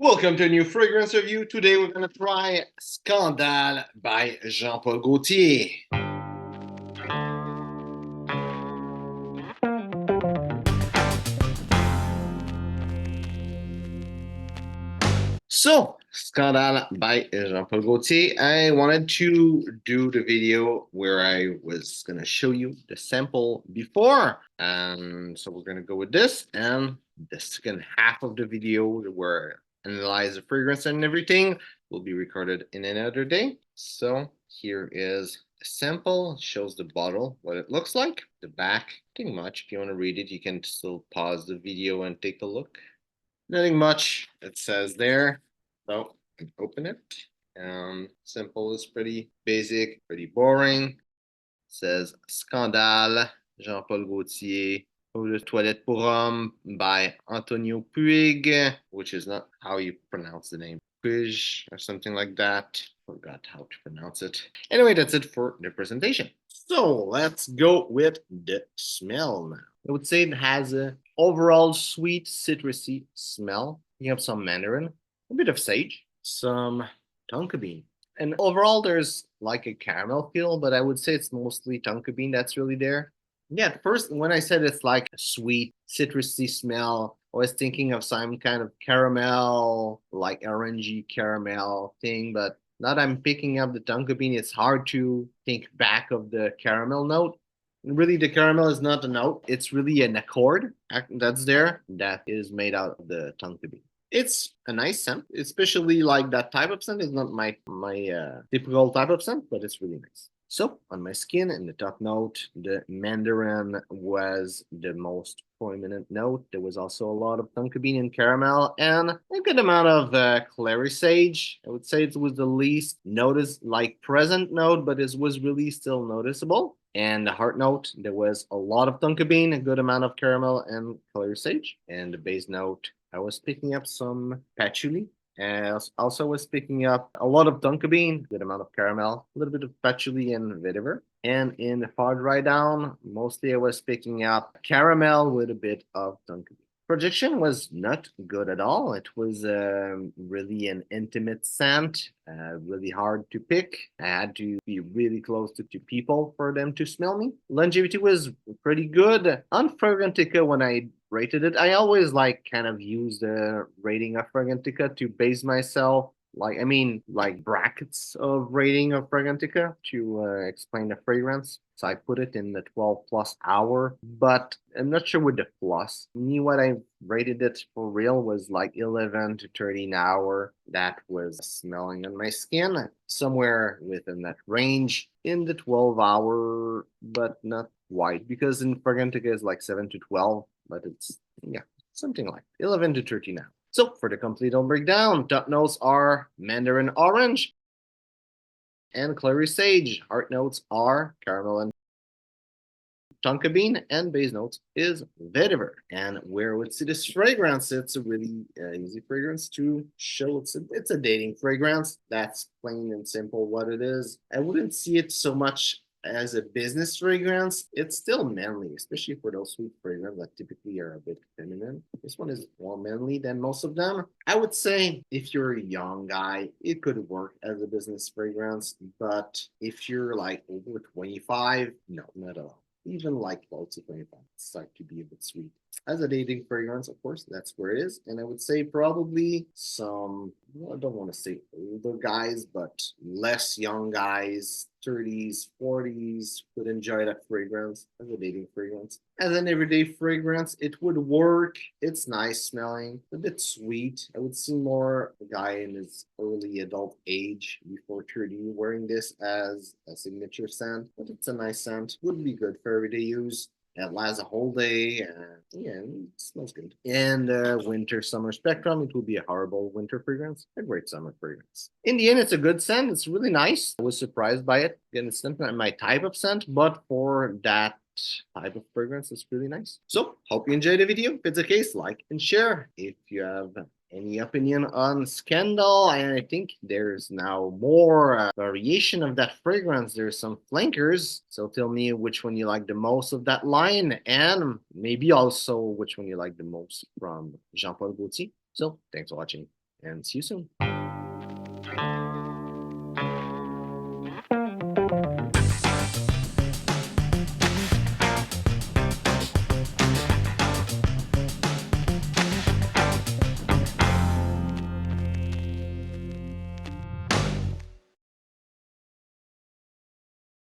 Welcome to a new fragrance review. Today we're going to try Scandale by Jean Paul Gaultier. So, Scandale by Jean Paul Gaultier. I wanted to do the video where I was going to show you the sample before. And so we're going to go with this. And the second half of the video where I analyze the fragrance and everything will be recorded in another day. So here is a sample. It shows the bottle, what it looks like. The back, nothing much. If you want to read it, you can still pause the video and take a look. Nothing much, it says there. So open it. Simple is pretty basic, pretty boring. It says Scandale, Jean Paul Gaultier, Eau de Toilette pour Homme by Antonio Puig, which is not how you pronounce the name. Puig or something like that. Forgot how to pronounce it. Anyway, that's it for the presentation. So let's go with the smell now. I would say it has a overall sweet citrusy smell. You have some mandarin, a bit of sage, some tonka bean. And overall, there's like a caramel feel, but I would say it's mostly tonka bean that's really there. Yeah, at first, when I said it's like a sweet, citrusy smell, I was thinking of some kind of caramel, like orangey caramel thing, but now that I'm picking up the tonka bean, it's hard to think back of the caramel note. Really, the caramel is not a note, it's really an accord that's there that is made out of the tonka bean. It's a nice scent, especially like that type of scent is not my typical type of scent, but it's really nice. So on my skin, in the top note, the mandarin was the most prominent note. There was also a lot of tonka bean and caramel and a good amount of clary sage. I would say it was the least noticed, like present note, but it was really still noticeable. And the heart note, there was a lot of tonka bean, a good amount of caramel and clary sage. And the base note, I was picking up some patchouli. And also was picking up a lot of tonka bean, good amount of caramel, a little bit of patchouli and vetiver. And in the far dry down, mostly I was picking up caramel with a bit of tonka bean. Projection was not good at all. It was really an intimate scent, really hard to pick. I had to be really close to people for them to smell me. Longevity was pretty good. On Fragrantica, when I rated it, I always like kind of use the rating of Fragrantica to base myself like brackets of rating of Fragrantica to explain the fragrance. So I put it in the 12 plus hour, but I'm not sure with the plus. Me, what I rated it for real was like 11 to 13 hour. That was smelling on my skin, somewhere within that range in the 12 hour, but not quite, because in Fragrantica is like 7 to 12, but it's, yeah, something like 11 to 13 hours. So for the complete breakdown, top notes are mandarin orange and clary sage. Heart notes are caramel and tonka bean, and base notes is vetiver. And where would see this fragrance? It's a really easy fragrance to show. It's a dating fragrance. That's plain and simple what it is. I wouldn't see it so much as a business fragrance. It's still manly, especially for those sweet fragrances that typically are a bit feminine. This one is more manly than most of them. I would say if you're a young guy, it could work as a business fragrance, but if you're like over 25, no, not at all. Even like close to 25, start to be a bit sweet. As a dating fragrance, of course, that's where it is. And I would say probably some, well, I don't want to say older guys, but less young guys, 30s, 40s, would enjoy that fragrance as a dating fragrance. As an everyday fragrance, it would work. It's nice smelling, a bit sweet. I would see more a guy in his early adult age before 30 wearing this as a signature scent, but it's a nice scent. Would be good for everyday use. It lasts a whole day. Yeah, it smells good. And winter summer spectrum, it will be a horrible winter fragrance, a great summer fragrance. In the end, it's a good scent. It's really nice. I was surprised by it. Again, it's not my type of scent, but for that type of fragrance, it's really nice. So, hope you enjoyed the video. If it's the case, like and share. If you have any opinion on Scandal, and I think there's now more variation of that fragrance. There's some flankers, so tell me which one you like the most of that line, and maybe also which one you like the most from Jean Paul Gaultier. So thanks for watching. and see you soon.